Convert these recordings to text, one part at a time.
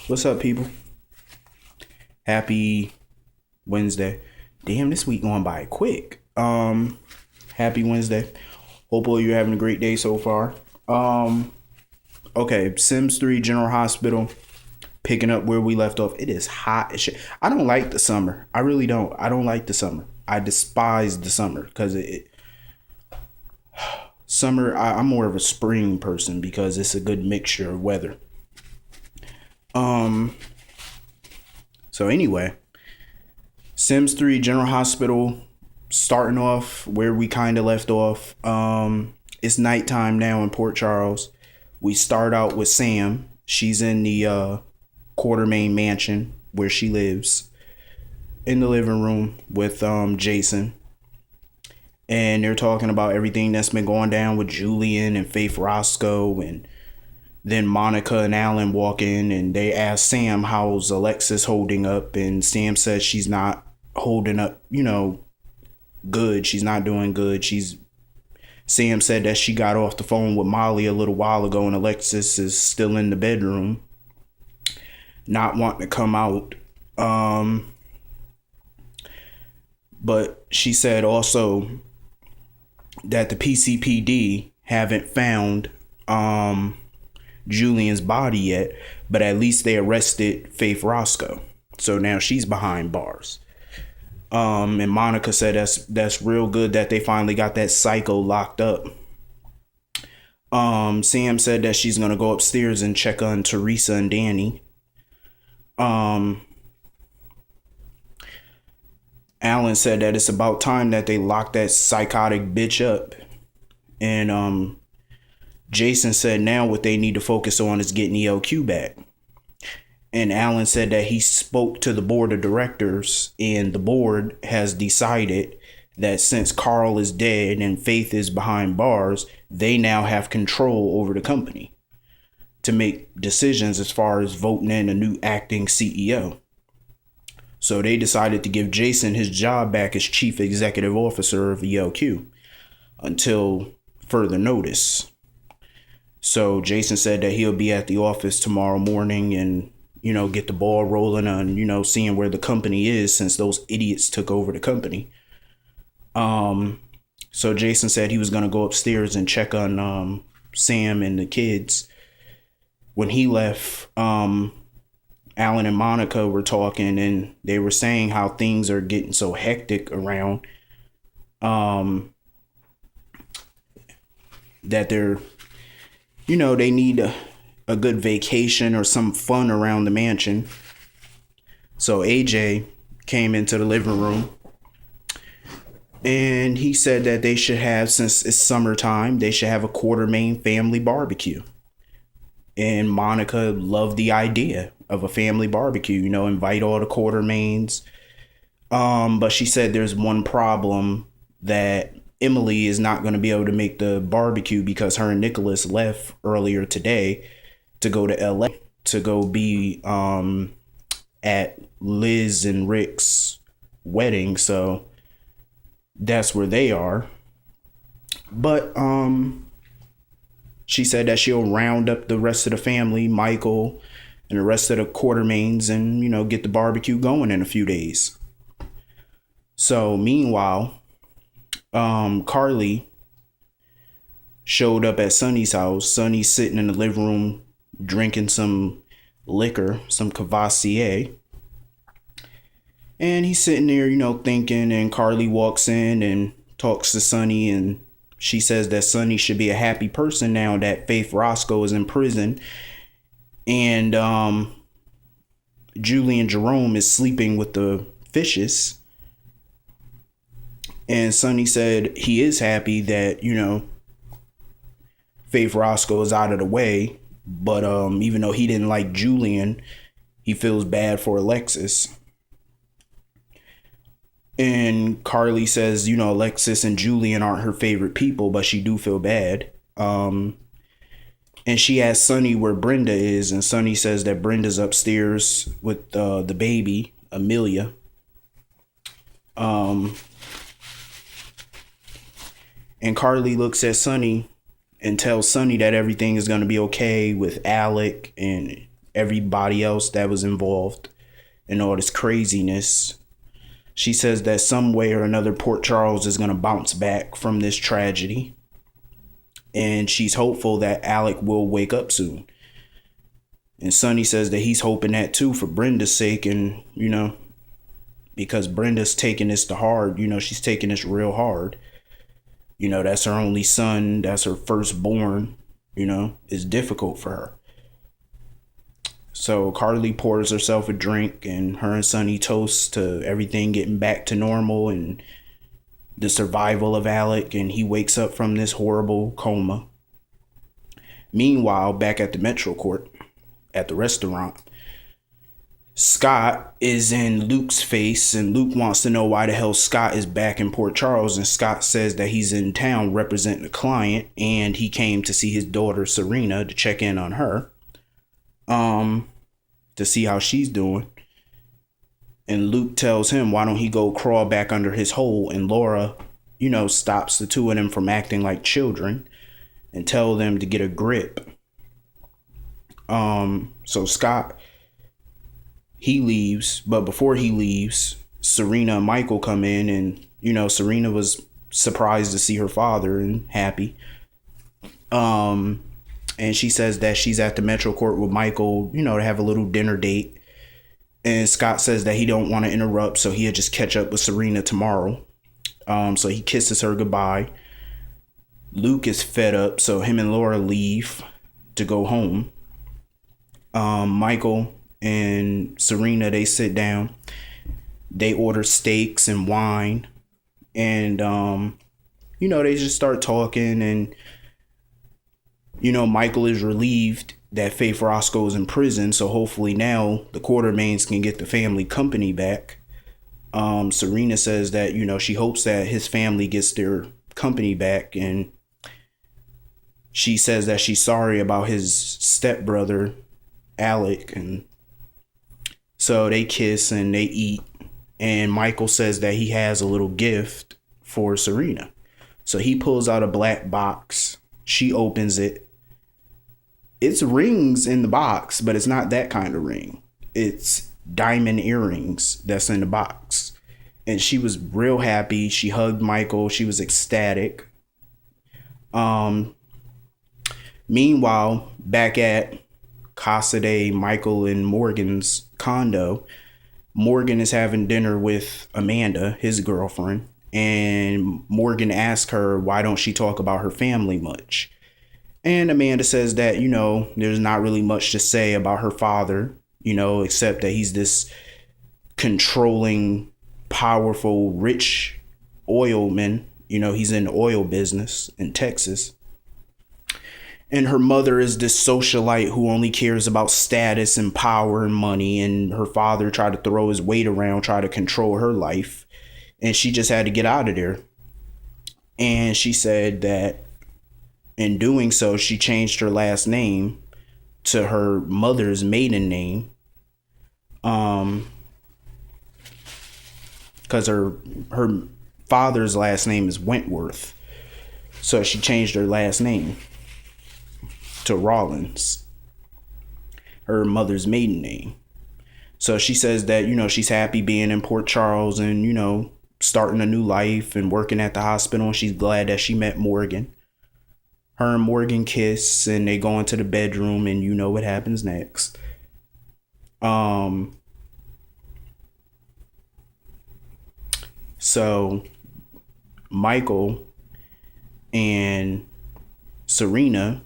What's up, people? Happy Wednesday. Damn, this week going by quick. Happy Wednesday. Hopefully you're having a great day so far. Okay, Sims 3 General Hospital, picking up where we left off. It is hot as shit. I don't like the summer. I really don't. I don't like the summer. I despise the summer because summer. I'm more of a spring person because it's a good mixture of weather. So anyway, Sims 3 General Hospital, starting off where we kind of left off. It's nighttime now in Port Charles. We start out with Sam. She's in the Quartermain mansion where she lives, in the living room with Jason. And they're talking about everything that's been going down with Julian and Faith Roscoe, and then Monica and Alan walk in and they ask Sam how's Alexis holding up, and Sam says she's not holding up, good. She's not doing good. Sam said that she got off the phone with Molly a little while ago and Alexis is still in the bedroom, not wanting to come out. But she said also that the PCPD haven't found Julian's body yet, but at least they arrested Faith Roscoe. So now she's behind bars. And Monica said that's real good that they finally got that psycho locked up. Sam said that she's gonna go upstairs and check on Teresa and Danny. Alan said that it's about time that they lock that psychotic bitch up. And Jason said now what they need to focus on is getting ELQ back. And Alan said that he spoke to the board of directors and the board has decided that since Carl is dead and Faith is behind bars, they now have control over the company to make decisions as far as voting in a new acting CEO. So they decided to give Jason his job back as chief executive officer of ELQ until further notice. So Jason said that he'll be at the office tomorrow morning and, get the ball rolling on, seeing where the company is since those idiots took over the company. So Jason said he was going to go upstairs and check on Sam and the kids. When he left, Alan and Monica were talking and they were saying how things are getting so hectic around that they're, they need a good vacation or some fun around the mansion. So AJ came into the living room and he said that they should have, since it's summertime, they should have a Quartermain family barbecue. And Monica loved the idea of a family barbecue, invite all the Quartermains. But she said there's one problem, that Emily is not going to be able to make the barbecue because her and Nicholas left earlier today to go to LA to go be at Liz and Rick's wedding. So that's where they are. But she said that she'll round up the rest of the family, Michael and the rest of the Quartermains, and, get the barbecue going in a few days. So meanwhile, Carly showed up at Sonny's house. Sonny's sitting in the living room drinking some liquor, some Cavassier. And he's sitting there, thinking, and Carly walks in and talks to Sonny, and she says that Sonny should be a happy person now that Faith Roscoe is in prison. And Julian Jerome is sleeping with the fishes. And Sonny said he is happy that, Faith Roscoe is out of the way. But even though he didn't like Julian, he feels bad for Alexis. And Carly says, Alexis and Julian aren't her favorite people, but she do feel bad. And she asks Sonny where Brenda is, and Sonny says that Brenda's upstairs with the baby, Amelia. And Carly looks at Sonny and tells Sonny that everything is going to be okay with Alec and everybody else that was involved in all this craziness. She says that some way or another Port Charles is going to bounce back from this tragedy. And she's hopeful that Alec will wake up soon. And Sonny says that he's hoping that too for Brenda's sake. And, because Brenda's taking this to hard, she's taking this real hard. That's her only son. That's her firstborn. It's difficult for her. So Carly pours herself a drink, and her and Sonny toast to everything getting back to normal and the survival of Alec, and he wakes up from this horrible coma. Meanwhile, back at the Metro Court, at the restaurant, Scott is in Luke's face, and Luke wants to know why the hell Scott is back in Port Charles, and Scott says that he's in town representing a client, and he came to see his daughter Serena to check in on her, to see how she's doing. And Luke tells him, why don't he go crawl back under his hole? And Laura, stops the two of them from acting like children and tell them to get a grip. So Scott, he leaves, but before he leaves, Serena and Michael come in, and, Serena was surprised to see her father and happy. And she says that she's at the Metro Court with Michael, to have a little dinner date. And Scott says that he don't want to interrupt, so he'll just catch up with Serena tomorrow. So he kisses her goodbye. Luke is fed up, so him and Laura leave to go home. Michael and Serena, they sit down. They order steaks and wine. And, they just start talking. And, Michael is relieved that Faith Roscoe is in prison, so hopefully now the Quartermains can get the family company back. Serena says that, she hopes that his family gets their company back, and she says that she's sorry about his stepbrother, Alec, and so they kiss and they eat, and Michael says that he has a little gift for Serena. So he pulls out a black box. She opens it. It's rings in the box, but it's not that kind of ring. It's diamond earrings that's in the box. And she was real happy. She hugged Michael. She was ecstatic. Meanwhile, back at Casa de Michael and Morgan's condo, Morgan is having dinner with Amanda, his girlfriend. And Morgan asks her, why don't she talk about her family much? And Amanda says that, there's not really much to say about her father, except that he's this controlling, powerful, rich oilman. He's in the oil business in Texas. And her mother is this socialite who only cares about status and power and money. And her father tried to throw his weight around, try to control her life. And she just had to get out of there. And she said that in doing so, she changed her last name to her mother's maiden name. Because her father's last name is Wentworth. So she changed her last name to Rollins, her mother's maiden name. So she says that, she's happy being in Port Charles and, starting a new life and working at the hospital. And she's glad that she met Morgan. Her and Morgan kiss and they go into the bedroom, and you know what happens next. So Michael and Serena,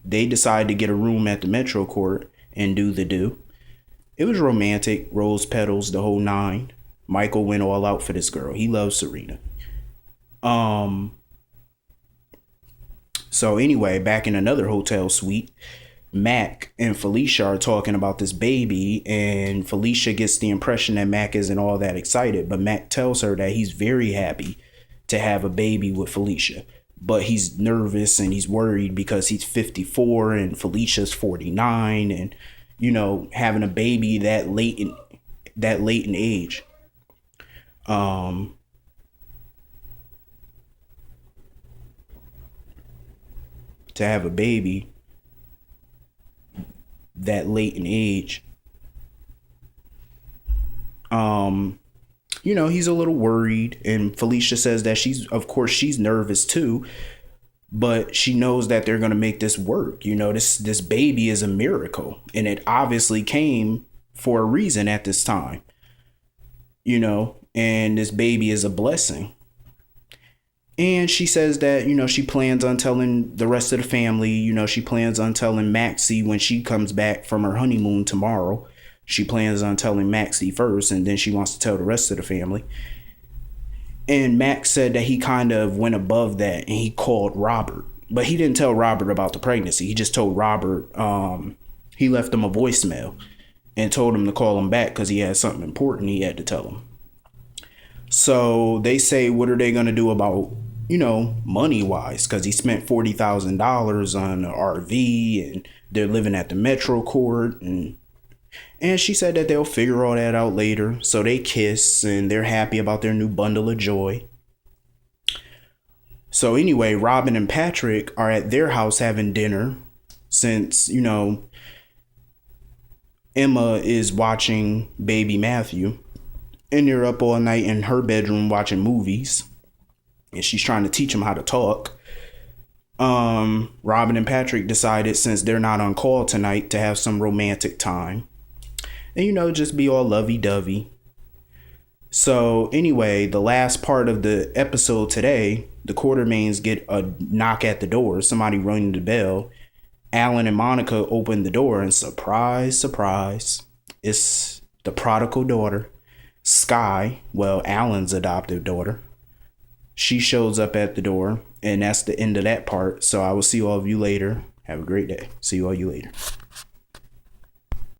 they decide to get a room at the Metro Court and do the do. It was romantic, rose petals, the whole nine. Michael went all out for this girl. He loves Serena. So anyway, back in another hotel suite, Mac and Felicia are talking about this baby, and Felicia gets the impression that Mac isn't all that excited, but Mac tells her that he's very happy to have a baby with Felicia, but he's nervous and he's worried because he's 54 and Felicia's 49, and having a baby that late in age. To have a baby that late in age. He's a little worried, and Felicia says that she's nervous too, but she knows that they're going to make this work. This baby is a miracle, and it obviously came for a reason at this time, and this baby is a blessing. And she says that, she plans on telling the rest of the family. She plans on telling Maxie when she comes back from her honeymoon tomorrow. She plans on telling Maxie first, and then she wants to tell the rest of the family. And Max said that he kind of went above that and he called Robert. But he didn't tell Robert about the pregnancy. He just told Robert, he left him a voicemail and told him to call him back because he had something important he had to tell him. So they say, what are they going to do about, money wise? Because he spent $40,000 on an RV and they're living at the Metro Court. And she said that they'll figure all that out later. So they kiss and they're happy about their new bundle of joy. So anyway, Robin and Patrick are at their house having dinner since, Emma is watching baby Matthew. And they're up all night in her bedroom watching movies. And she's trying to teach him how to talk. Robin and Patrick decided, since they're not on call tonight, to have some romantic time. And, just be all lovey-dovey. So anyway, the last part of the episode today, the Quartermains get a knock at the door. Somebody ringing the bell. Alan and Monica open the door, and surprise, surprise, it's the prodigal daughter, Sky, Alan's adoptive daughter. She shows up at the door, and that's the end of that part. So I will see all of you later. Have a great day. See all you later.